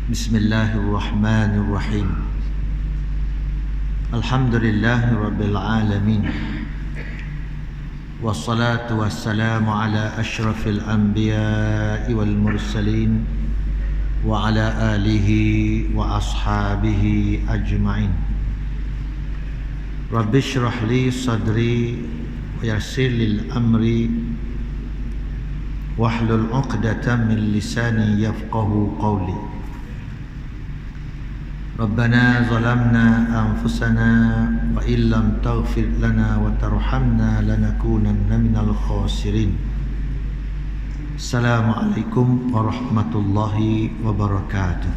Bismillahirrahmanirrahim. Alhamdulillahirabbil alamin. Wassalatu wassalamu ala asyrafil anbiya'i wal mursalin wa ala alihi wa ashabihi ajma'in. Rabbi shrah li sadri wa yassir lil amri wahlul 'uqdatam min lisani yafqahu qawli. Rabbana zalamna anfusana wa illam taghfir lana wa tarhamna lanakunanna minal khasirin. Assalamualaikum warahmatullahi wabarakatuh.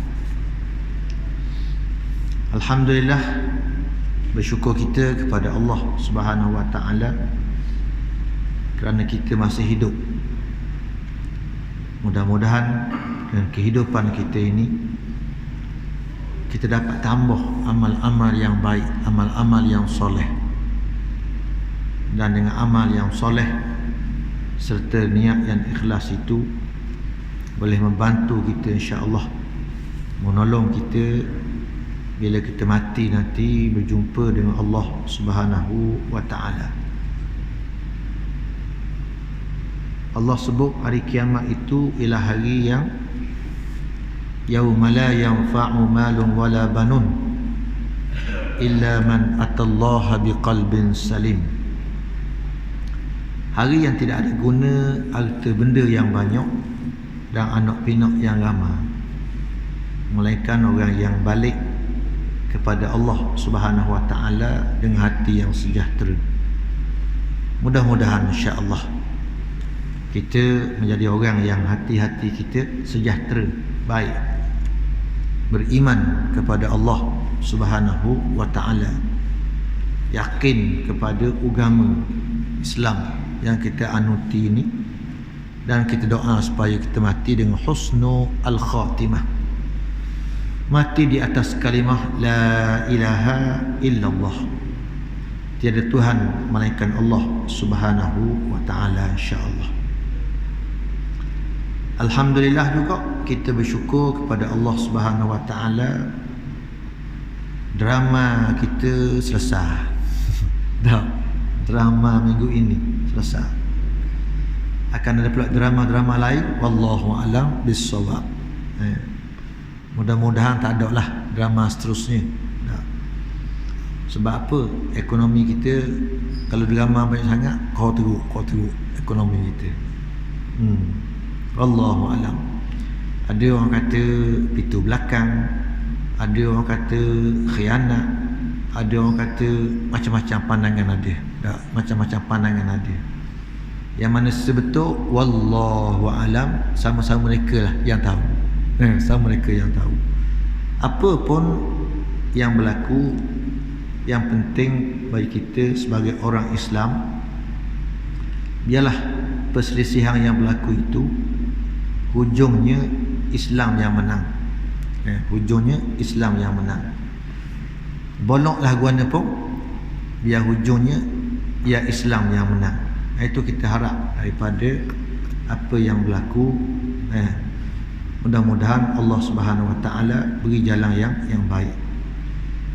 Alhamdulillah, bersyukur kita kepada Allah Subhanahu wa taala kerana kita masih hidup. Mudah-mudahan dengan kehidupan kita ini kita dapat tambah amal-amal yang baik, amal-amal yang soleh. Dan dengan amal yang soleh serta niat yang ikhlas itu boleh membantu kita insya-Allah, menolong kita bila kita mati nanti berjumpa dengan Allah Subhanahu wa taala. Allah sebut hari kiamat itu ialah hari yang yauma la yanfa'u malun wala banun illa man atallaha biqalbin salim. Hari yang tidak ada guna harta benda yang banyak dan anak pinak yang ramai, melainkan orang yang balik kepada Allah Subhanahu wa taala dengan hati yang sejahtera. Mudah-mudahan insya-Allah kita menjadi orang yang hati-hati kita sejahtera, baik, beriman kepada Allah Subhanahu wa taala, yakin kepada agama Islam yang kita anuti ini, dan kita doa supaya kita mati dengan husnul khatimah, mati di atas kalimah la ilaha illallah, tiada Tuhan melainkan Allah Subhanahu wa taala insya-Allah. Alhamdulillah juga kita bersyukur kepada Allah Subhanahu wa taala, drama kita selesai. Dah, drama minggu ini selesai. Akan ada pula drama-drama lain, wallahu alam bissawab. Mudah-mudahan tak ada lah drama seterusnya. Dah. Sebab apa? Ekonomi kita kalau drama banyak sangat, kau teruk ekonomi kita. Wallahu alam. Ada orang kata pintu belakang, ada orang kata khianat, ada orang kata macam-macam pandangan ada. Tak, macam-macam pandangan ada. Yang mana sebetul wallahu alam, sama-sama mereka lah yang tahu. Sama mereka yang tahu. Apa pun yang berlaku, yang penting bagi kita sebagai orang Islam, biarlah perselisihan yang berlaku itu hujungnya Islam yang menang. Hujungnya Islam yang menang. Boloklah guana pun, biar hujungnya ya Islam yang menang. Itu kita harap daripada apa yang berlaku. Mudah-mudahan Allah Subhanahu wa taala beri jalan yang baik.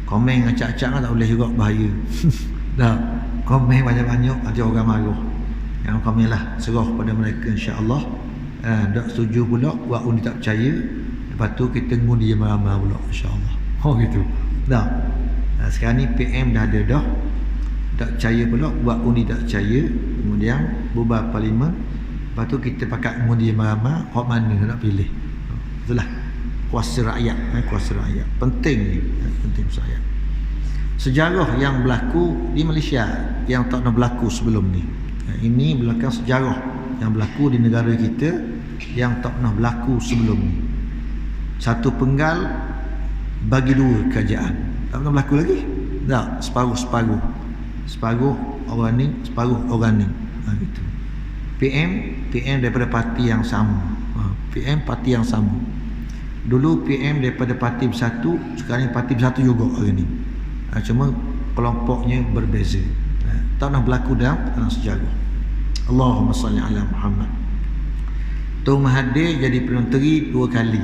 Komen acak-acak tak boleh juga, bahaya. Dah, komen banyak-banyak ada orang marah. Yang kami lah serah pada mereka insya-Allah. Tak setuju pula buat undi tak percaya, lepas tu kita ngundi ramai-ramai pula insya-Allah. Gitu. Dah. Sekarang ni PM dah ada dah. Tak percaya pula buat undi tak percaya, kemudian bubar parlimen, lepas tu kita pakai ngundi ramai-ramai, hak mana nak pilih. Itulah kuasa rakyat, kuasa rakyat. Penting ni, penting saya. Sejarah yang berlaku di Malaysia yang tak pernah berlaku sebelum ni. Ini belakang sejarah yang berlaku di negara kita yang tak pernah berlaku sebelum ni. Satu penggal bagi dua kerajaan. Tak pernah berlaku lagi. Tak, separuh-separuh. Separuh orang ni, separuh orang ni. Gitu. PM daripada parti yang sama. PM parti yang sama. Dulu PM daripada parti bersatu, sekarang parti bersatu juga hari ni. Cuma kelompoknya berbeza. Tak pernah berlaku dalam sejarah. Allahumma salli ala Muhammad. Tun Mahathir jadi Perdana Menteri 2 kali.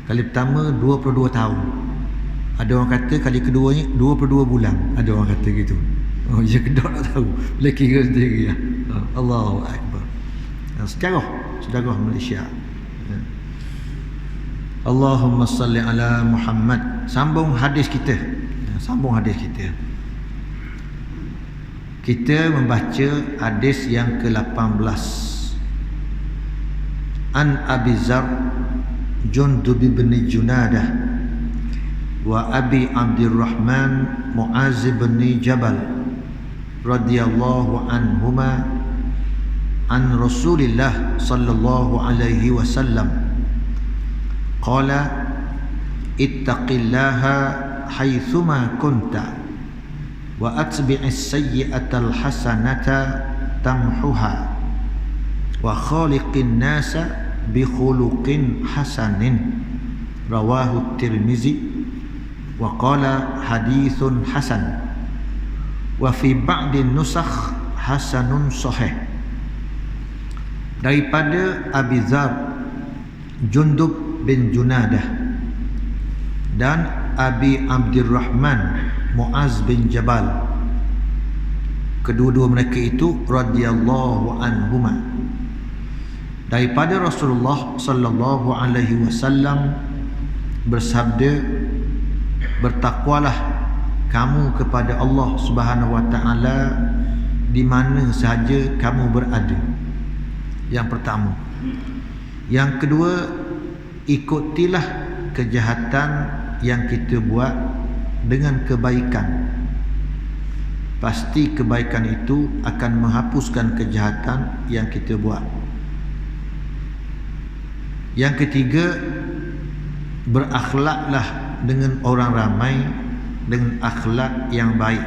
Kali pertama 22 tahun. Ada orang kata kali keduanya 22 bulan. Ada orang kata gitu. Oh, dia kedok tak tahu. Boleh kira sendiri ya. Allahu Akbar. Sejarah Malaysia. Allahumma salli ala Muhammad. Sambung hadis kita. Kita membaca hadis yang ke-18. An Abi Zar Jundub bin Junadah wa Abi Abdurrahman Muaz bin Jabal radhiyallahu anhuma an Rasulillah sallallahu alaihi wasallam qala ittaqillaha haitsuma kunta wa atbi'is sayyi'atal hasanata tamhuha wa khaliqin nasa bi khuluqin hasanin rawahu Tirmizi wa qala hadithun hasan wa fi ba'di nusakh hasanun sahih. Daripada Abi Dzar Jundub bin Junadah dan Abi Abdurrahman Muaz bin Jabal, kedua-dua mereka itu radhiyallahu anhuma, daripada Rasulullah sallallahu alaihi wasallam bersabda, bertakwalah kamu kepada Allah Subhanahu wa taala di mana sahaja kamu berada. Yang pertama. Yang kedua, ikutilah kejahatan yang kita buat dengan kebaikan. Pasti kebaikan itu akan menghapuskan kejahatan yang kita buat. Yang ketiga, berakhlaklah dengan orang ramai dengan akhlak yang baik.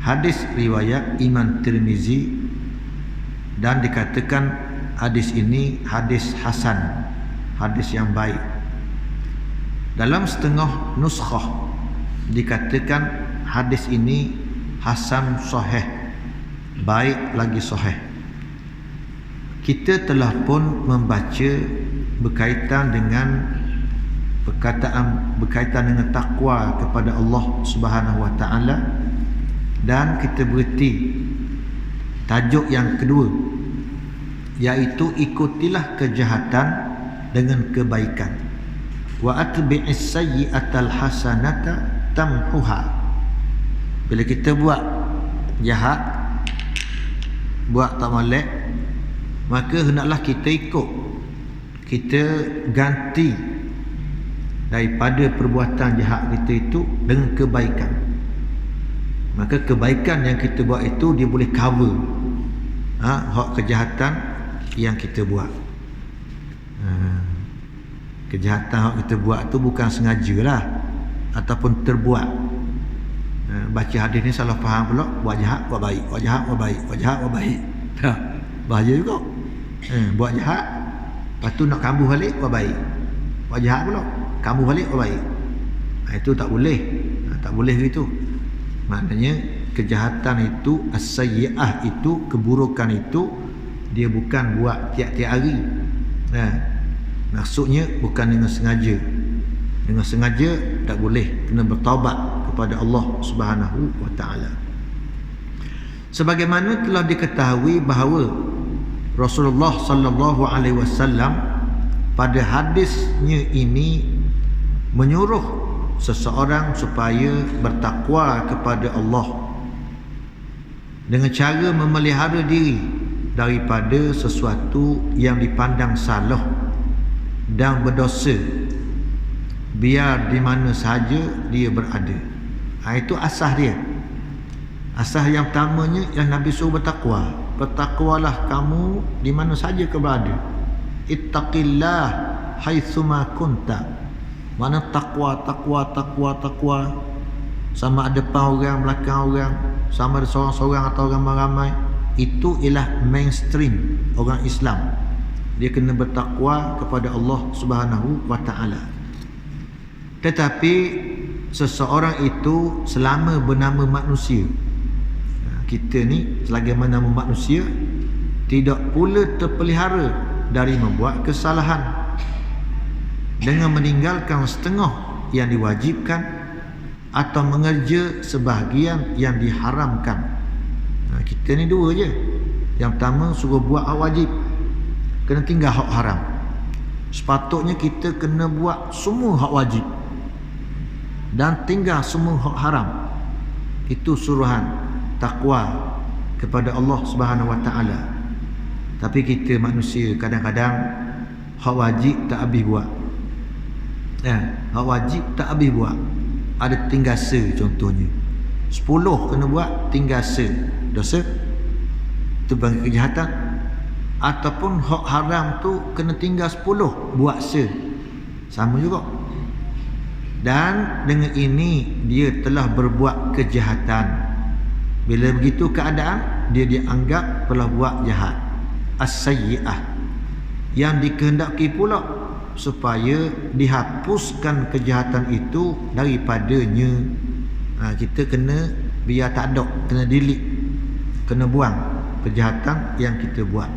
Hadis riwayat Imam Tirmizi dan dikatakan hadis ini hadis hasan, hadis yang baik. Dalam setengah nuskhah dikatakan hadis ini hasan sahih, baik lagi sahih. Kita telah pun membaca berkaitan dengan berkaitan dengan takwa kepada Allah Subhanahu wa taala, dan kita berhenti tajuk yang kedua, iaitu ikutilah kejahatan dengan kebaikan. Wa atbi'is sayyi'atal hasanata tamhuha. Bila kita buat jahat, buat tak molek, maka hendaklah kita ikut, kita ganti daripada perbuatan jahat kita itu dengan kebaikan. Maka kebaikan yang kita buat itu dia boleh cover hak kejahatan yang kita buat. Kejahatan yang kita buat tu bukan sengajalah ataupun terbuat. Baca hadis ni salah faham pula, buat jahat buat baik, buat jahat buat baik, buat jahat buat baik. Bahaya juga. Buat jahat, lepas tu nak kambuh balik buat baik. Buat jahat pula, kambuh balik buat baik. Itu tak boleh. Tak boleh gitu. Maknanya kejahatan itu, as-sayyi'ah itu, keburukan itu, dia bukan buat tiap-tiap hari. Maksudnya bukan dengan sengaja. Dengan sengaja tak boleh, kena bertaubat kepada Allah Subhanahu wa taala. Sebagaimana telah diketahui bahawa Rasulullah sallallahu alaihi wasallam pada hadisnya ini menyuruh seseorang supaya bertakwa kepada Allah dengan cara memelihara diri daripada sesuatu yang dipandang salah dan berdosa, biar di mana sahaja dia berada. Itu asas dia. Asas yang pertamanya yang Nabi suruh bertakwa. Bertakwalah kamu di mana saja kau berada. Ittaqillah haitsuma kunta. Mana takwa sama ada depan orang, belakang orang, sama ada seorang-seorang atau ramai-ramai, itu ialah mainstream orang Islam. Dia kena bertakwa kepada Allah Subhanahu wa taala. Tetapi seseorang itu selama bernama manusia, kita ni selagi nama manusia, tidak pula terpelihara dari membuat kesalahan. dengan meninggalkan setengah yang diwajibkan atau mengerja sebahagian yang diharamkan. Kita ni dua je. Yang pertama suruh buat hak wajib, kena tinggal hak haram. Sepatutnya kita kena buat semua hak wajib dan tinggal semua hak haram. Itu suruhan takwa kepada Allah Subhanahu Wa Taala. Tapi kita manusia kadang-kadang hak wajib tak habis buat. Hak wajib tak habis buat. Ada tinggal contohnya 10 kena buat, tinggal dosa, itu bagi kejahatan. Ataupun hak haram tu kena tinggal 10, buat sama juga. Dan dengan ini dia telah berbuat kejahatan. Bila begitu keadaan, dia dianggap telah buat jahat. As-sayyi'ah, yang dikehendaki pula supaya dihapuskan kejahatan itu daripadanya. Kita kena biar tak ada, kena delete, kena buang kejahatan yang kita buat,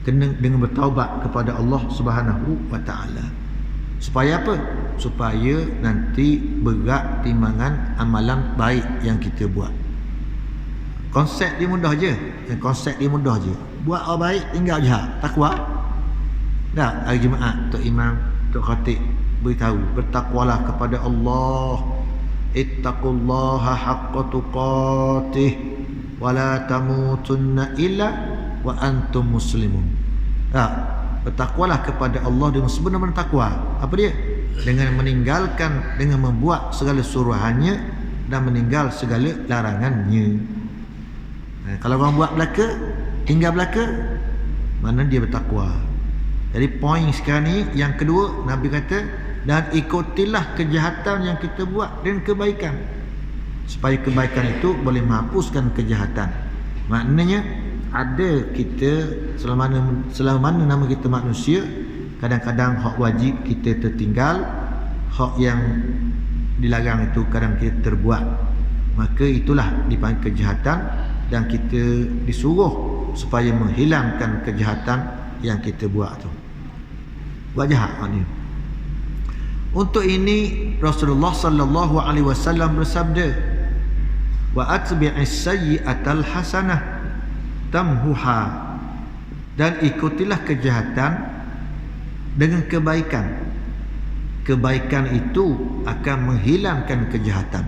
kena dengan bertaubat kepada Allah Subhanahu Wa Taala. Supaya apa? Supaya nanti berat timbangan amalan baik yang kita buat. Konsep dia mudah je. Buat orang baik, tinggal jahat, takwa. Dah hari Jumaat Tok Imam, Tok Khatib beritahu, bertakwalah kepada Allah, ittaqullaha haqqa tuqatih wa la tamutunna illa wa antum muslimun. Bertakwalah kepada Allah dengan sebenar-benar takwa. Apa dia? Dengan meninggalkan, dengan membuat segala suruhannya dan meninggal segala larangannya. Kalau orang buat belaka, tinggal belaka, mana dia bertakwa. Jadi poin sekarang ni yang kedua, Nabi kata, dan ikutilah kejahatan yang kita buat dengan kebaikan, supaya kebaikan itu boleh menghapuskan kejahatan. Maknanya ada kita, selama mana nama kita manusia, kadang-kadang hak wajib kita tertinggal, hak yang dilarang itu kadang kita terbuat. Maka itulah dipanggil kejahatan, dan kita disuruh supaya menghilangkan kejahatan yang kita buat tu. Buat jahat maknanya. Untuk ini Rasulullah sallallahu alaihi wasallam bersabda, wa atbi'is sayyi'atal hasanah tamhuha, dan ikutilah kejahatan dengan kebaikan. Kebaikan itu akan menghilangkan kejahatan.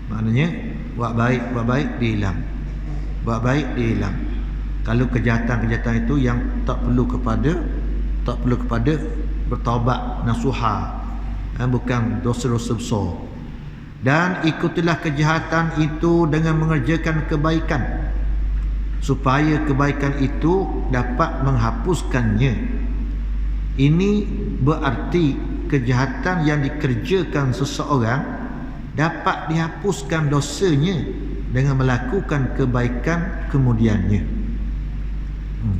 Maknanya buat baik dihilang. Buat baik dihilang. Kalau kejahatan-kejahatan itu yang tak perlu kepada bertaubat nasuha, bukan dosa-dosa besar. Dan ikutilah kejahatan itu dengan mengerjakan kebaikan, supaya kebaikan itu dapat menghapuskannya. Ini berarti kejahatan yang dikerjakan seseorang dapat dihapuskan dosanya dengan melakukan kebaikan kemudiannya.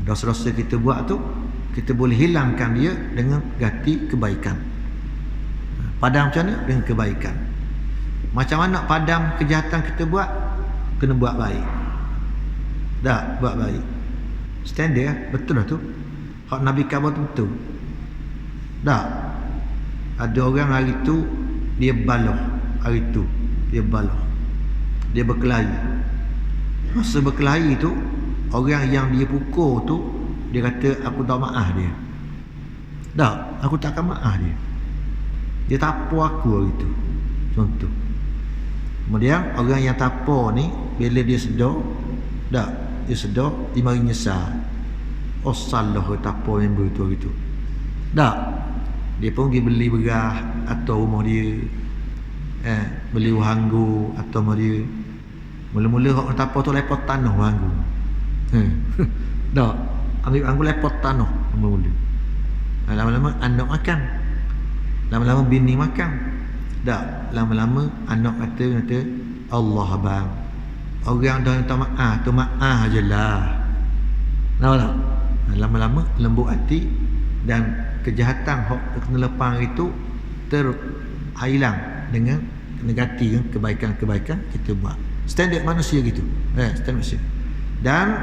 Dosa-dosa kita buat tu, kita boleh hilangkan dia dengan ganti kebaikan. Padam macam mana? Dengan kebaikan. Macam mana nak padam kejahatan kita buat? Kena buat baik. Dah, buat baik. Standard, betul lah tu. Hak Nabi khabar tu betul. Dah. Ada orang hari tu dia baloh. Hari tu dia baloh, dia berkelahi. Masa berkelahi tu, orang yang dia pukul tu, dia kata aku tak maaf dia. Dah, aku takkan maaf dia. Dia tapau aku hari tu. Contoh. Kemudian orang yang tapau ni, bila dia sedar, dah, dia sedar, dia mari nyesal. Oh salah tapau yang begitu hari tu. Dah, dia pun pergi beli beras atau rumah dia, beli wahanggu atau dia. Mula-mula orang tapau tu lepot tanah wahanggu. Dah, ambil wahanggu lepot tanah mula-mula. Lama-lama anak makan, lama-lama bini makan. Dah, lama-lama anak kata Allah abang, orang dah minta maaf tu maaf je lah. Nampak tak? Lama-lama lembut hati, dan kejahatan hok kena lepang itu terhilang dengan negati kebaikan-kebaikan kita buat. Standard manusia gitu. Standard manusia. Dan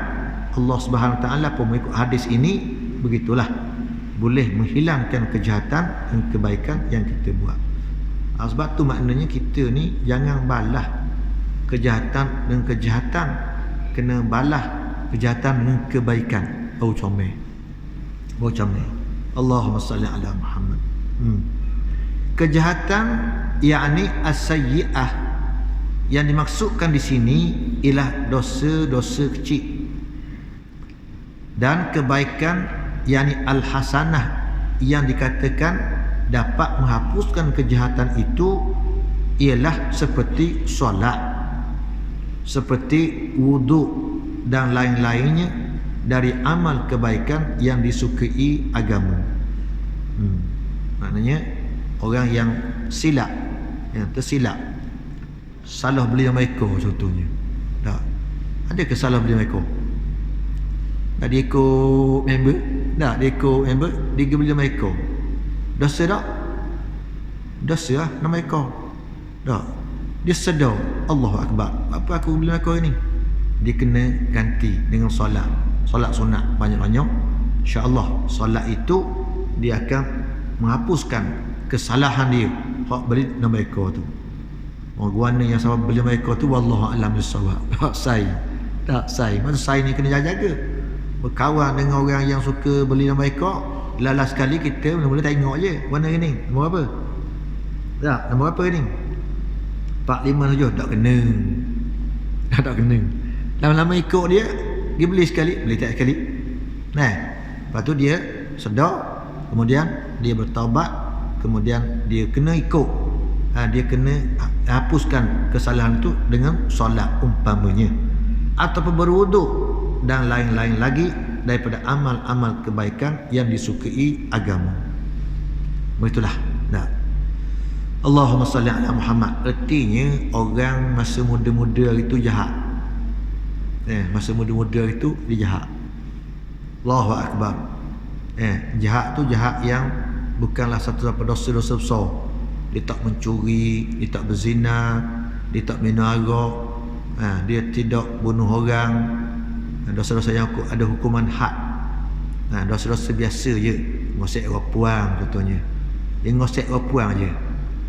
Allah Subhanahu Wa Taala pun mengikut hadis ini begitulah. boleh menghilangkan kejahatan dan kebaikan yang kita buat. Sebab tu maknanya kita ni jangan balas kejahatan dengan kejahatan, kena balas kejahatan dengan kebaikan. Bau comel. Allahumma salli ala Muhammad. Kejahatan yakni as-sayyi'ah, yang dimaksudkan di sini ialah dosa-dosa kecil, dan kebaikan yakni al-hasanah yang dikatakan dapat menghapuskan kejahatan itu ialah seperti solat, seperti wuduk dan lain-lainnya dari amal kebaikan yang disukai agama. Maknanya orang yang silap, yang tersilap, salah beli nama ekor contohnya. Tak. Ada ke salah beli nama ekor? Tak, dia ikut member? Tak, dia ikut member, dia beli nama ekor. Dosa tak? Dosa lah nama ekor. Tak. Dia sedar, Allahu Akbar, apa aku beli nama ekor ni? Dia kena ganti dengan solat. Solat sunat banyak-banyak. InsyaAllah solat itu dia akan menghapuskan kesalahan dia hak beli nama ekor tu. Guana yang sebab beli nama ekor tu wallahu a'lam bissawab. Tak sai. Maksud sai ni kena jaga. Berkawan dengan orang yang suka beli nama ekor, lala sekali kita mula-mula tengok je warna ni nombor apa. Tak, nombor apa ni? 457 tak kena. Tak kena. Lama-lama ikut dia beli sekali, beli tak sekali. Nah, lepas tu dia sedar, kemudian dia bertaubat, kemudian dia kena ikut. Dia kena hapuskan kesalahan tu dengan solat umpamanya, ataupun berwuduk dan lain-lain lagi daripada amal-amal kebaikan yang disukai agama. Begitulah. Nah, Allahumma salli ala Muhammad. Artinya orang masa muda-muda itu jahat. Masa muda-muda itu dia jahat. Allahu Akbar. Jahat tu jahat yang bukanlah satu daripada dosa-dosa besar. Dia tak mencuri, dia tak berzina, dia tak minum arak, dia tidak bunuh orang. Dosa-dosa yang ada hukuman had. Dosa-dosa biasa je. Ngosek orang puang contohnya. Dia ngosek orang puang je.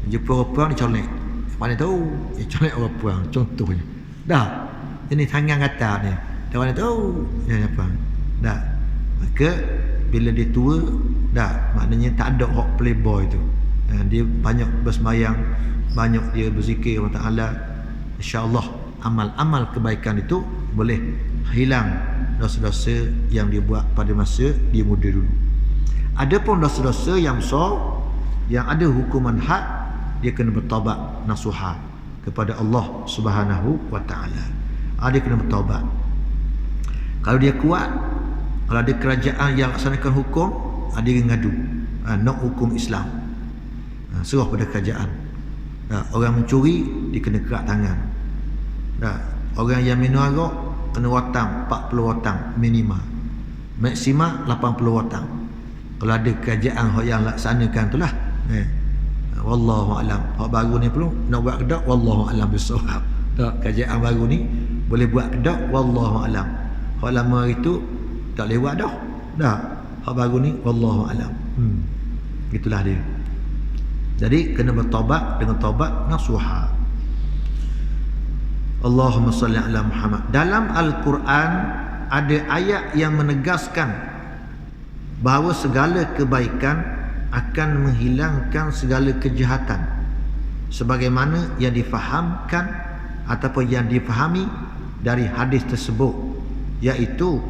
Jumpa orang puang dia colek. Mana tahu dia colek orang puang contohnya. Dah. Ini tangan kata ni. Tak mana tahu dia apa. Dah. Maka bila dia tua, dah, maknanya tak ada hak playboy tu. Dia banyak bersemayang, banyak dia berzikir Allah Ta'ala. InsyaAllah amal-amal kebaikan itu boleh hilang dosa-dosa yang dia buat pada masa dia muda dulu. Adapun dosa-dosa yang besar, yang ada hukuman had, dia kena bertaubat nasuha kepada Allah Subhanahu wa Ta'ala. Dia kena bertaubat. Kalau dia kuat, kalau ada kerajaan yang laksanakan hukum, dia ngadu nak hukum Islam, serah pada kerajaan. Orang mencuri dia kena kerak tangan. Orang yang minum arak kena watang 40 watang minima, maksima 80 watang. Kalau ada kerajaan yang laksanakan itulah. Wallahu alam. Hak baru ni perlu nak buat kedak, wallahu alam bisawab. Tak, kerajaan baru ni boleh buat kedak, wallahu alam. Hak lama itu tak lewat dah. Dah. Hak baru ni wallahu alam. Itulah dia. Jadi kena bertaubat dengan taubat nasuha. Allahumma salli ala Muhammad. Dalam Al-Quran ada ayat yang menegaskan bahawa segala kebaikan akan menghilangkan segala kejahatan, sebagaimana yang difahamkan ataupun yang difahami dari hadis tersebut, iaitu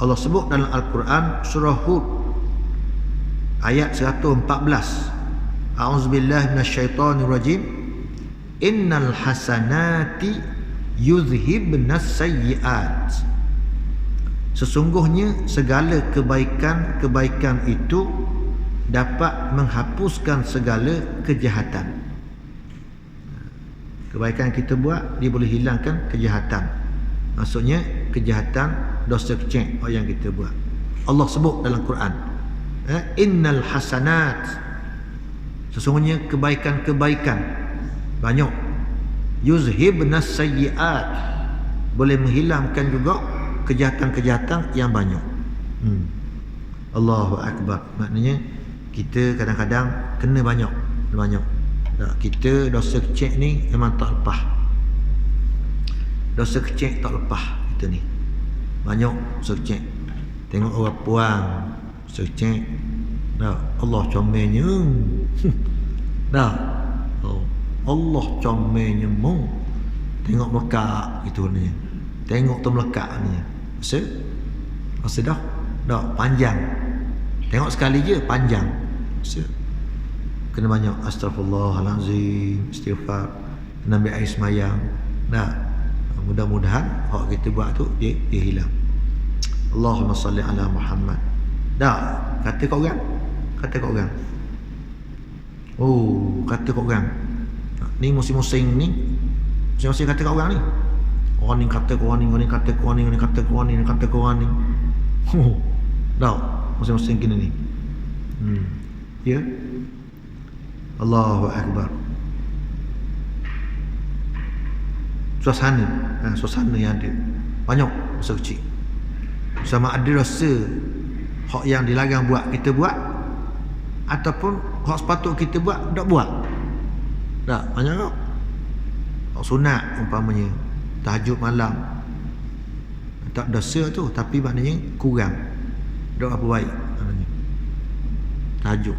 Allah sebut dalam Al-Quran surah Hud ayat 114, A'udzubillahi minasyaitonirrajim, innal hasanati yuzhibnas sayyiat. Sesungguhnya segala kebaikan-kebaikan itu dapat menghapuskan segala kejahatan. Kebaikan kita buat, dia boleh hilangkan kejahatan. Maksudnya kejahatan, dosa kecil yang kita buat. Allah sebut dalam Quran, innal hasanat, sesungguhnya kebaikan-kebaikan banyak, yuzhibnas sayyiat, boleh menghilangkan juga kejahatan-kejahatan yang banyak. Allahu Akbar. Maknanya kita kadang-kadang kena banyak. Kita dosa kecil ni memang tak lepas. Dosa kecil tak lepas kita ni. Banyak dosa kecil. Tengok orang puang dosa kecil. Allah comelnya. Allah comelnya mu. Tengok melekat gitu ni. Tengok tu melekat ni. Masa dah panjang. Tengok sekali je panjang. Masa kena banyak astagfirullahalazim, istighfar, kena ambil air semayang. Mudah-mudahan hak kita buat tu dia hilang. Allahumma salli ala Muhammad. Kata kat orang. Kata kat orang. Ni musim-musim ni. Musim-musim kata kat orang ni. Orang ni kata kau ni, orang ni kata kau ni, orang ni kata kau ni, orang ni kata kau ni. Musim-musim gini ni. Ya. Allahu Akbar. Suasana yang ada banyak dosa kecil. Sama ada dosa hak yang dilarang buat kita buat, ataupun hak sepatut kita buat tak buat. Banyak tak? Hak sunat umpamanya tahajud malam, tak dosa tu, tapi maknanya kurang, tak apa baik maknanya. Tahajud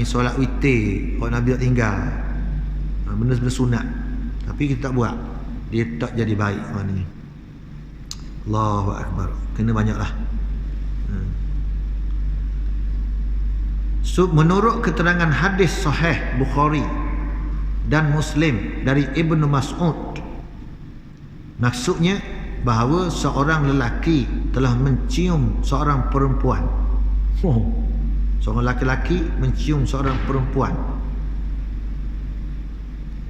solat witir orang Nabi tak tinggal, benda-benda sunat, tapi kita tak buat, dia tak jadi baik maknanya. Allahu Akbar. Kena banyaklah. Menurut keterangan hadis sahih Bukhari dan Muslim dari Ibnu Mas'ud, maksudnya bahawa seorang lelaki telah mencium seorang perempuan. Seorang lelaki mencium seorang perempuan.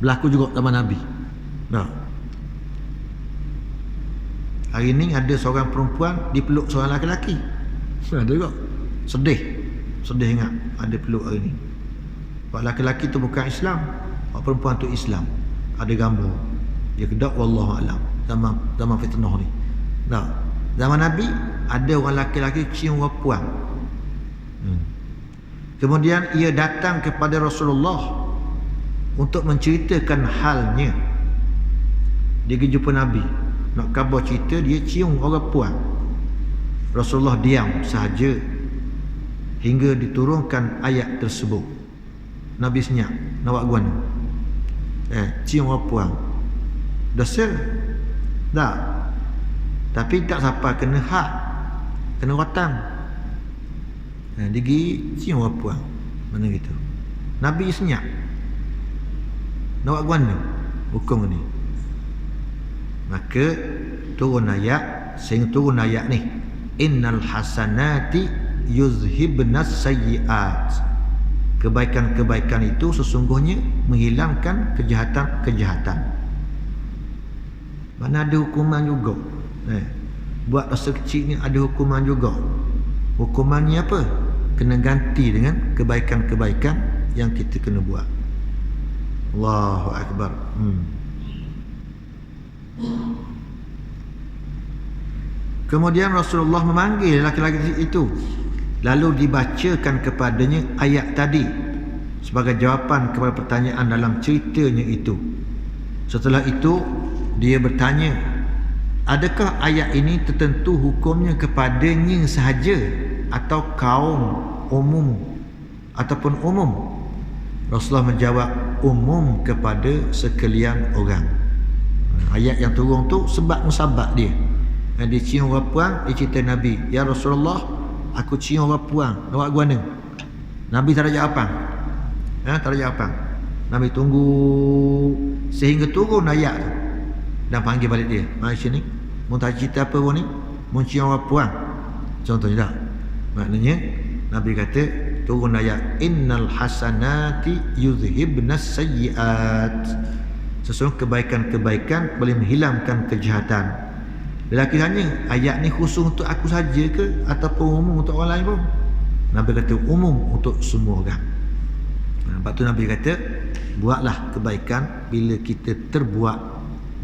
Berlaku juga zaman Nabi. Hari ni ada seorang perempuan dipeluk seorang lelaki. Ada juga. Sedih ingat ada peluk hari ni. Sebab lelaki tu bukan Islam, perempuan tu Islam. Ada gambar. Dia kedak wallahu alam. Zaman fitnah ni. Zaman Nabi ada orang lelaki cium orang puan. Kemudian ia datang kepada Rasulullah untuk menceritakan halnya. Dia pergi jumpa Nabi, nak khabar cerita dia cium orang puan. Rasulullah diam sahaja hingga diturunkan ayat tersebut. Nabi senyap, nak buat guan. Cium orang puan. Dosa? Tak. Tapi tak siapa kena hak, kena watang. Dia pergi cium orang puan. Mana gitu. Nabi senyap. Nak buat guan hukum ni. Maka turun ayat, sehingga turun ayat ni, innal hasanati yuzhibnas sayyiat. Kebaikan-kebaikan itu sesungguhnya menghilangkan kejahatan-kejahatan. Mana ada hukuman juga. Buat dosa kecil ni ada hukuman juga. Hukumannya apa? Kena ganti dengan kebaikan-kebaikan yang kita kena buat. Allahu Akbar. Kemudian Rasulullah memanggil lelaki-lelaki itu, lalu dibacakan kepadanya ayat tadi sebagai jawapan kepada pertanyaan dalam ceritanya itu. Setelah itu dia bertanya, adakah ayat ini tertentu hukumnya kepadanya sahaja atau kaum umum ataupun umum? Rasulullah menjawab, umum kepada sekalian orang. Ayat yang turun tu sebab musabab dia. Dia cium orang puan, dia cerita Nabi, ya Rasulullah, aku cium orang puan, nak buat guana. Nabi tak ada jawapan. Tak ada jawapan. Nabi tunggu sehingga turun ayat tu dan panggil balik dia. Mari sini. Mau tak cerita apa pun ni? Mau cium orang puan. Contohnya tak? Maknanya Nabi kata turun ayat, innal hasanati yuzhibnas sayyiat. Sesungguhnya kebaikan-kebaikan boleh menghilangkan kejahatan. Lelaki tanya, ayat ni khusus untuk aku saja ke ataupun umum untuk orang lain pun? Nabi kata umum untuk semua orang. Lepas tu Nabi kata, buatlah kebaikan bila kita terbuat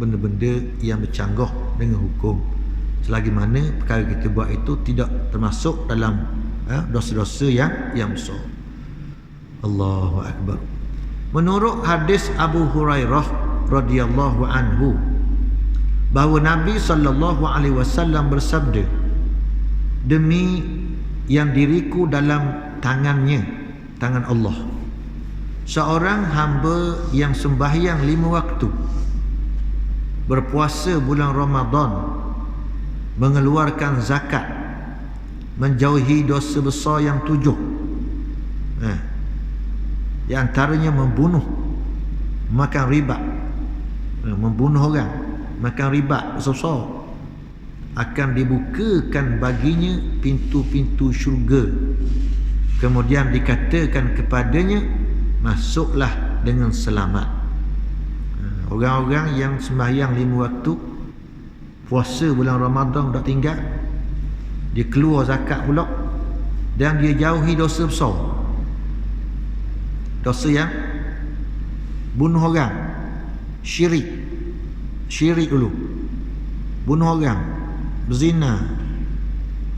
benda-benda yang bercanggah dengan hukum. selagi mana perkara kita buat itu tidak termasuk dalam dosa-dosa yang besar. Allahu Akbar. Menurut hadis Abu Hurairah radhiyallahu anhu bahawa Nabi sallallahu alaihi wasallam bersabda, demi yang diriku dalam tangannya, tangan Allah, seorang hamba yang sembahyang 5 waktu, berpuasa bulan Ramadan, mengeluarkan zakat, menjauhi dosa besar yang 7, di antaranya membunuh, makan riba, membunuh orang, makan riba besar-besar, akan dibukakan baginya pintu-pintu syurga. Kemudian dikatakan kepadanya, masuklah dengan selamat. Orang-orang yang sembahyang 5 waktu, puasa bulan Ramadan tak tinggal, dia keluar zakat pula, dan dia jauhi dosa besar, dosa yang bunuh orang, syirik dulu, bunuh orang, berzina,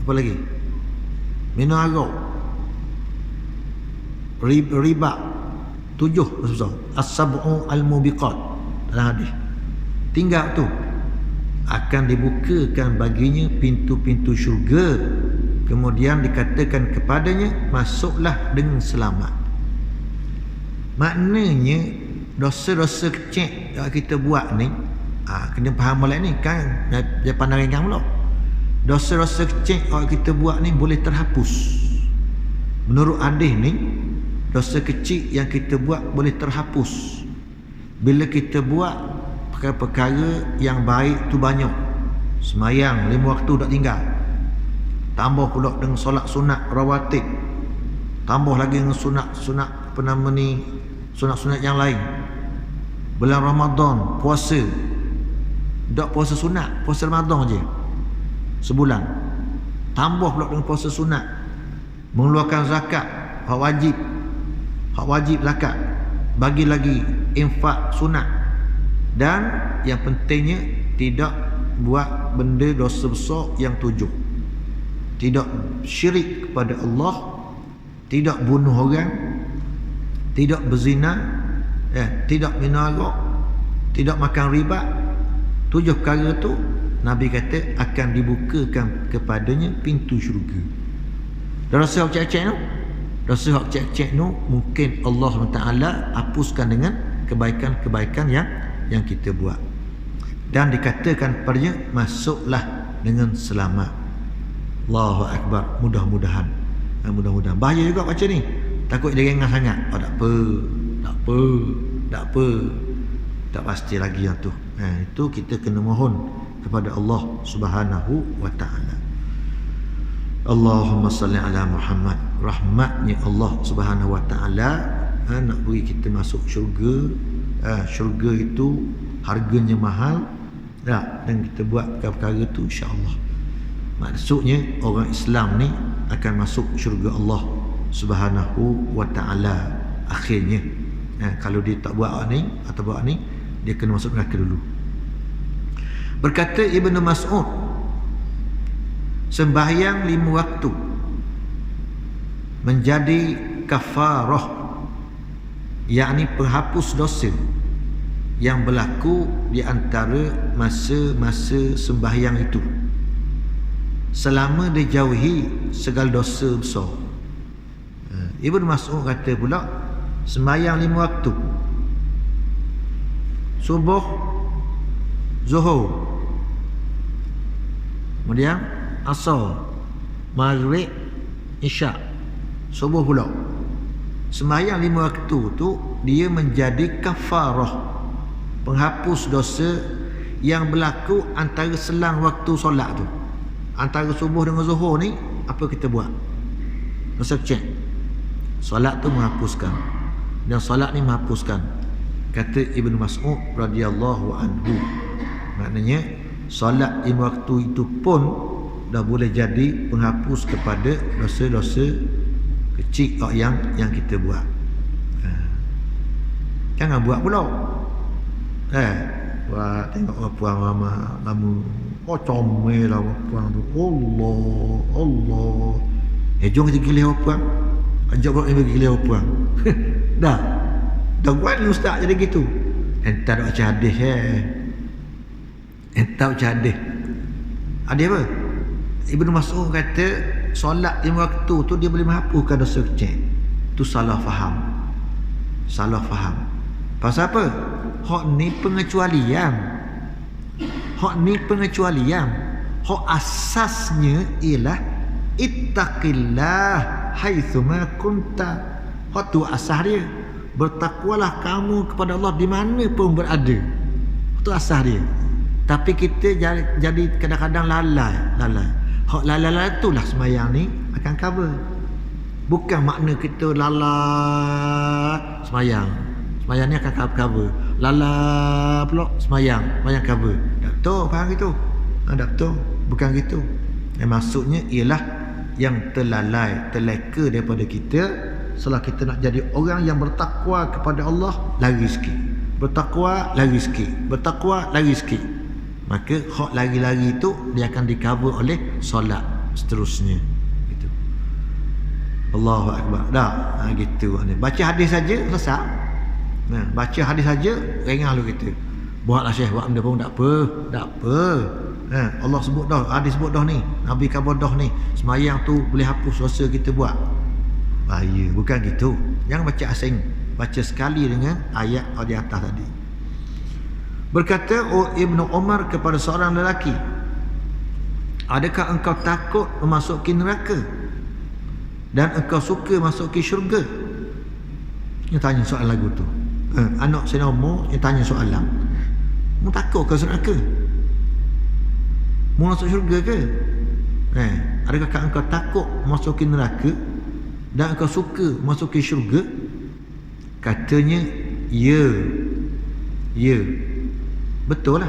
apa lagi, minum arak, riba, 7 besar, as-sab'u al-mubiqat dalam hadis. Tinggal tu akan dibukakan baginya pintu-pintu syurga, kemudian dikatakan kepadanya, masuklah dengan selamat. Maknanya dosa-dosa kecil yang kita buat ni, kena faham balik ni kan, dia pandang ringan pula. Dosa-dosa kecil yang kita buat ni boleh terhapus. Menurut hadis ni, dosa kecil yang kita buat boleh terhapus bila kita buat perkara-perkara yang baik tu banyak. Semayang 5 waktu tak tinggal, tambah pula dengan solat sunat rawatib, tambah lagi dengan sunat apa nama ni, sunat-sunat yang lain. Bulan Ramadan puasa, tak puasa sunat, puasa Ramadan je sebulan, tambah pula dengan puasa sunat, mengeluarkan zakat hak wajib zakat, bagi lagi infak sunat, dan yang pentingnya tidak buat benda dosa besar yang 7, tidak syirik kepada Allah, tidak bunuh orang, tidak berzina, tidak minum arak, tidak makan riba. 7 perkara tu Nabi kata akan dibukakan kepadanya pintu syurga. Dan dosa hak cek-cek tu, dosa hak cek-cek tu mungkin Allah SWT hapuskan dengan kebaikan-kebaikan yang kita buat, dan dikatakan padanya, masuklah dengan selamat. Allahu Akbar. Mudah-mudahan. Bahaya juga baca ni, takut dia ringan sangat. Tak apa, tak pasti lagi yang tu. Itu kita kena mohon kepada Allah Subhanahu wa ta'ala. Allahumma salli ala Muhammad. Rahmatnya Allah Subhanahu wa ta'ala nak beri kita masuk syurga. Syurga itu harganya mahal, dan kita buat perkara-perkara tu, insya-Allah maksudnya orang Islam ni akan masuk syurga Allah Subhanahu wa ta'ala akhirnya. Kalau dia tak buat ni atau buat ni, dia kena masuk neraka dulu. Berkata Ibnu Mas'ud, sembahyang 5 waktu menjadi kafarah, yakni penghapus dosa yang berlaku di antara masa-masa sembahyang itu, selama dia jauhi segala dosa besar. Ibnu Mas'ud kata pula, sembahyang 5 waktu, subuh, zuhur, kemudian asar, maghrib, isyak, subuh pula. Sembahyang 5 waktu tu dia menjadi kafarah, penghapus dosa yang berlaku antara selang waktu solat tu. Antara subuh dengan zuhur ni, apa kita buat? Dosa kecil. Solat tu menghapuskan, dan solat ni menghapuskan. Kata Ibnu Mas'ud radhiyallahu anhu, maknanya solat 5 waktu itu pun dah boleh jadi penghapus kepada dosa-dosa kecil yang kita buat. Jangan buat pula. Buat tengok orang puan lama comel lah puang tu. Allah. Jom kita gilih puang. Ajak buat ni gilih puang. Dah. Dah buat ni ustaz jadi gitu. Entar baca hadis Entar baca hadis. Hadis apa? Ibnu Mas'ud kata solat 5 waktu tu dia boleh menghapuskan dosa kecil. Tu salah faham. Pasal apa? Hak ni pengecualian. Hak asasnya ialah ittaqillah haitsuma kunta. Hak tu asas dia. Bertakwalah kamu kepada Allah di mana pun berada. Itu asas dia. Tapi kita jadi kadang-kadang lalai. Hak lalai itulah sembahyang ni akan cover. Bukan makna kita lalai sembahyang. Sembahyang ni akan cover. Lalai pula sembahyang cover. Tak betul, faham gitu? Tak betul. Bukan gitu. Maksudnya ialah yang terlalai, terleka daripada kita. Setelah kita nak jadi orang yang bertakwa kepada Allah, lari sikit. Bertakwa, lari sikit. Maka hak lari-lari itu dia akan di-cover oleh solat seterusnya. Gitu. Allahu Akbar. Dah, gitu. Baca hadis saja selesai. Baca hadis saja ringan lu kita. Buatlah Syekh, buat benda pun tak apa. Allah sebut dah, hadis sebut dah ni. Nabi khabar dah ni. Semayang tu boleh hapus dosa kita buat. Bahaya, bukan gitu. Jangan baca asing. Baca sekali dengan ayat di atas tadi. Berkata Ibnu Umar kepada seorang lelaki, adakah engkau takut memasuki neraka dan engkau suka masuki syurga? Dia tanya soalan lagu tu. Anak Sayyidina Umar dia tanya soalan. Mu takut ke neraka? Mu masuk syurga ke? Adakah engkau takut masuki neraka dan engkau suka masuki syurga? Katanya, ya. Betul lah.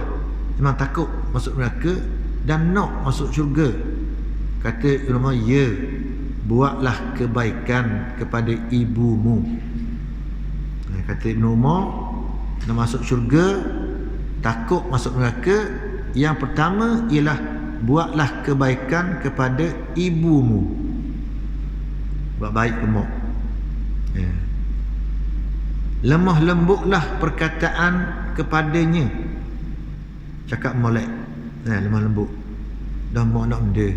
Memang takut masuk neraka dan nak masuk syurga. Kata ulama, ya. Buatlah kebaikan kepada ibumu. Kata Ibn Umar, nak masuk syurga, takut masuk neraka, yang pertama ialah buatlah kebaikan kepada ibumu. Buat baik ke mak. Lemah lembutlah perkataan kepadanya. Cakap molek. Lemah lembut. Dah mak nak benda.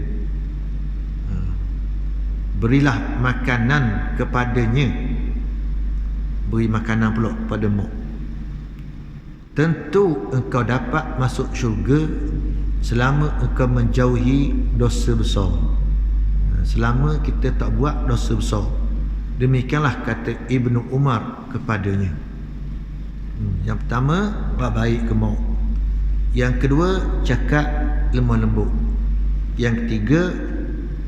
Berilah makanan kepadanya. Beri makanan pula pada mak. Tentu engkau dapat masuk syurga selama engkau menjauhi dosa besar. Selama kita tak buat dosa besar. Demikianlah kata Ibnu Umar kepadanya. Yang pertama, buat baik ke mak. Yang kedua, cakap lemah lembut. Yang ketiga,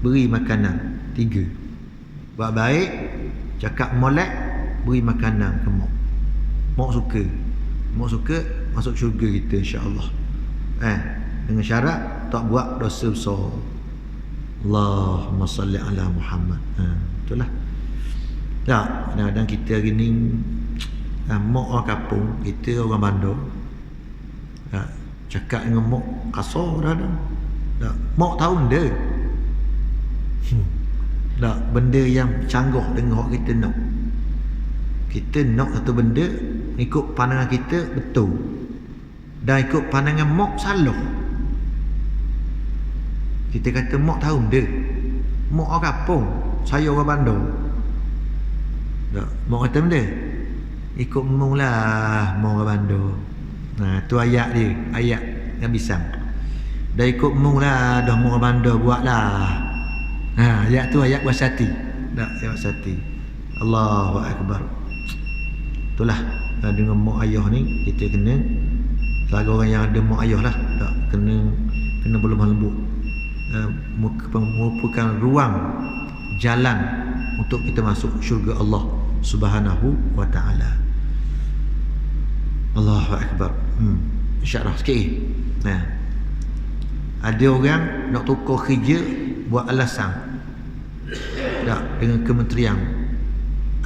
beri makanan. 3. Buat baik, cakap molek, beri makanan ke mak. Mak suka masuk syurga kita, insya-Allah. Dengan syarat tak buat dosa besar. Allahumma salli ala Muhammad. Betul lah. Tak, kadang-kadang kita hari ni mak orang kampung, kita orang bandar. Cakap dengan mak kasar dah. Mak tahu benda. Benda yang canggah dengan hak kita nak. Kita nak satu benda ikut pandangan kita betul. Dan ikut pandangan mak salah. Kita kata mak tahu benda. Mak orang kampung, saya orang bandar. Mak kata benda ikut mula mak orang bandar. Tu ayat dia, ayat yang bisang. Dah ikut mula dah mak orang bandar buatlah. Ayat tu ayat wasati. Ayat wasati. Allahu Akbar. Itulah dengan mak ayah ni kita kena, selagi orang yang ada mak ayah lah, kena berlemah lembut. Merupakan ruang jalan untuk kita masuk syurga Allah Subhanahu wa ta'ala. Allahu Akbar. InsyaAllah sikit. Ada orang nak tukar kerja, buat alasan dengan kementerian.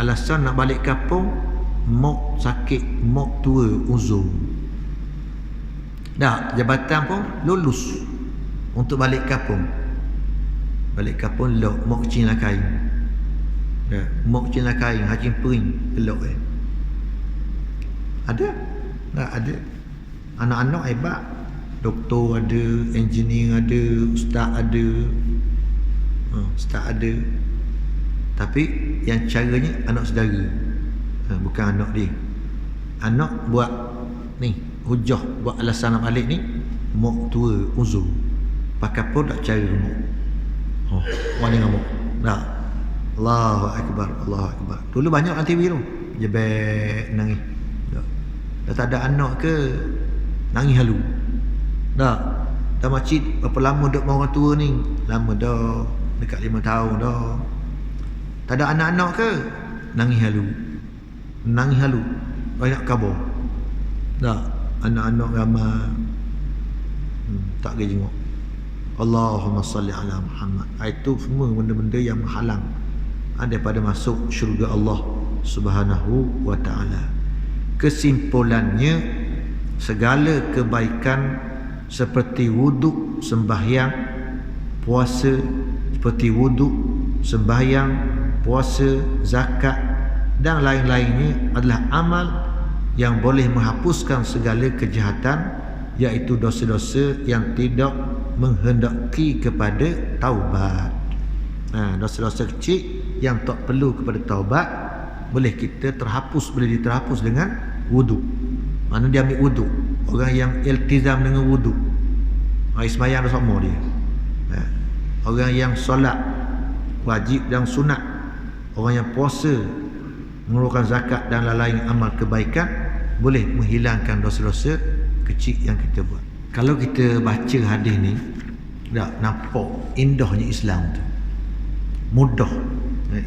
Alasan nak balik kampung, mak sakit, mak tua, uzur. Jabatan pun lulus. untuk balik kampung lok mok cina kain. Ya, mok cina kain haji pering elok ada tak ada. Anak-anak hebat, doktor ada, engineer ada, ustaz ada. Tapi yang caranya anak saudara, bukan anak dia. Anak buat ni hujah, buat alasan nak balik ni mok tua uzur, pakai pun tak cara mok. Orang ni ngamuk tak. Allahu Akbar, Allahu Akbar. Dulu banyak orang TV tu jebek nangis. Dah tak ada anak ke nangis halu. Dah masjid berapa lama duduk dengan orang tua ni? Lama dah, dekat 5 tahun dah. Tak ada anak-anak ke nangis halu. Banyak khabar. Dah anak-anak ramai tak pergi jenguk. Allahumma salli ala Muhammad. Itu semua benda-benda yang menghalang daripada masuk syurga Allah Subhanahu wa ta'ala. Kesimpulannya, segala kebaikan seperti wuduk, sembahyang, puasa, seperti wuduk, sembahyang, puasa, zakat dan lain-lainnya adalah amal yang boleh menghapuskan segala kejahatan, iaitu dosa-dosa yang tidak menghendaki kepada taubat. Dosa-dosa kecil yang tak perlu kepada taubat boleh kita terhapus, boleh diterhapus dengan wuduk. Mana dia ambil wuduk? Orang yang iltizam dengan wuduk, hari sembahyang dah sama dia. Orang yang solat wajib dan sunat, orang yang puasa, mengeluarkan zakat dan lain-lain amal kebaikan boleh menghilangkan dosa-dosa kecil yang kita buat. Kalau kita baca hadis ni, tak nampak indahnya Islam tu. Mudah.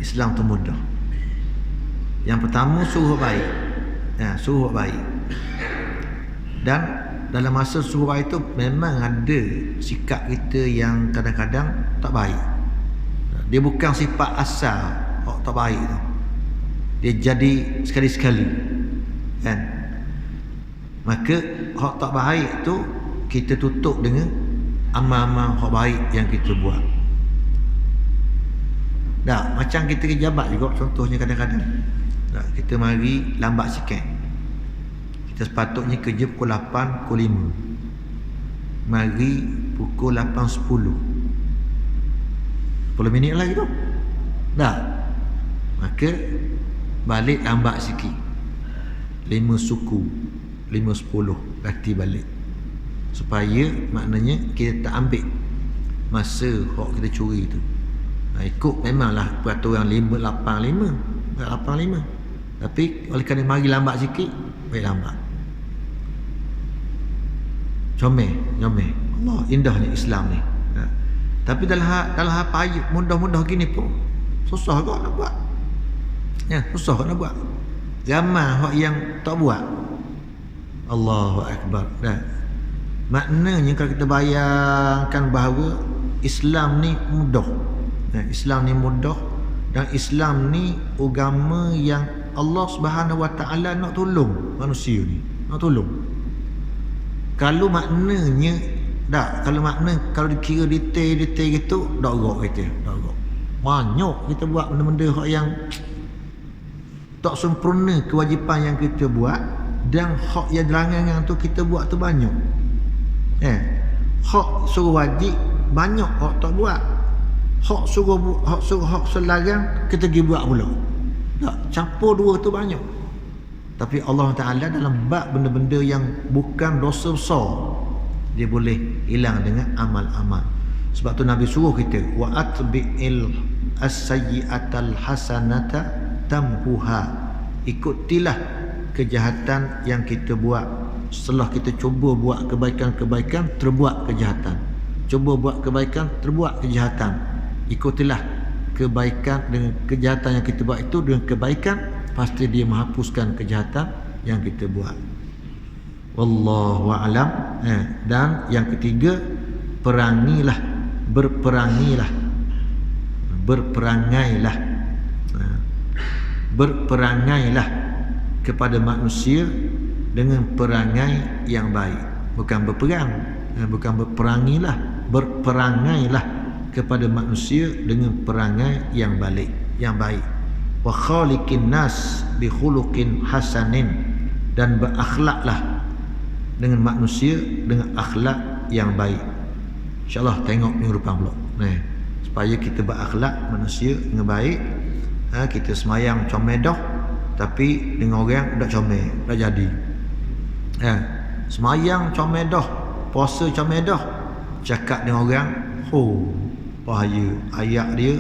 Islam tu mudah. Yang pertama suruh baik. Suruh baik. Dan dalam masa suruh baik tu memang ada sikap kita yang kadang-kadang tak baik. Dia bukan sifat asal tak baik tu. Dia jadi sekali-sekali. Kan? Maka hak tak baik tu kita tutup dengan amal-amal hak baik yang kita buat. Tak, macam kita kerja jabat juga contohnya kadang-kadang. Tak, kita mari lambat sikit. Kita sepatutnya kerja pukul 8, pukul 5. Mari pukul 8.10. 10 minit lagi tu. Tak. Maka balik lambat sikit. 5 suku, 5.10 ganti balik. Supaya maknanya kita tak ambil masa hak kita curi tu. Ikut memanglah peraturan 5.85. Tapi oleh kerana mari lambat sikit, baik lambat. Comel. Allah, indahnya Islam ni. Tapi dalam payah mudah-mudah gini pun susah kau nak buat. Susah kau nak buat. Ramai hak yang tak buat. Allahu Akbar. Maknanya kalau kita bayangkan bahawa Islam ni mudah. Islam ni mudah, dan Islam ni agama yang Allah Subhanahu wa ta'ala nak tolong manusia ni, nak tolong. Kalau maknanya kalau dikira detail gitu, dak gerak kita, dak gerak. Banyak kita buat benda-benda yang tak sempurna kewajipan yang kita buat, dan hak yang dilarang tu kita buat tu banyak. Hak suruh wajib banyak hak tak buat. Hak selarang kita pergi buat pula. Tak, campur dua tu banyak. Tapi Allah Ta'ala dalam bab benda-benda yang bukan dosa besar, dia boleh hilang dengan amal-amal. Sebab tu Nabi suruh kita, wa atbi'il as-sayyi'atal hasanata tamhuha. Ikutilah kejahatan yang kita buat. Setelah kita cuba buat kebaikan-kebaikan, terbuat kejahatan. Cuba buat kebaikan, terbuat kejahatan. Ikutilah kebaikan dengan kejahatan yang kita buat itu dengan kebaikan, pasti dia menghapuskan kejahatan yang kita buat. Wallahu a'lam. Dan yang ketiga, berperangailah kepada manusia dengan perangai yang baik. Bukan berperang, bukan berperangilah, berperangailah kepada manusia dengan perangai yang baik. Wa khaliqin nas bi khuluqin hasanin, dan berakhlaklah dengan manusia dengan akhlak yang baik. InsyaAllah tengok minggu depan pula. Supaya kita berakhlak manusia dengan baik. Kita semayang comel dah, tapi dengan orang tak comel, tak jadi. Semayang comel dah, puasa comel dah, cakap dengan orang, bahaya. Ayat dia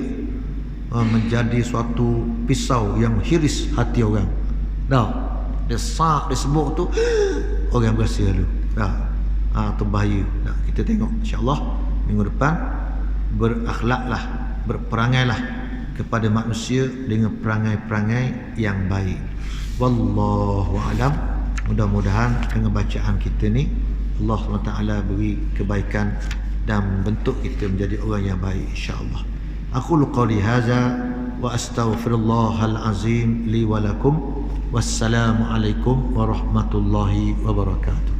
menjadi suatu pisau yang hiris hati orang. Dia sebut tu, orang berasa tu. Tu bahaya. Kita tengok insyaAllah minggu depan. Berakhlaklah, berperangailah kepada manusia dengan perangai-perangai yang baik. Wallahu a'lam. Mudah-mudahan dengan bacaan kita ni Allah SWT beri kebaikan dan bentuk kita menjadi orang yang baik, insya-Allah. Aqulu qawli hadza wa astaghfirullahal azim li wa lakum. Wassalamu alaikum warahmatullahi wabarakatuh.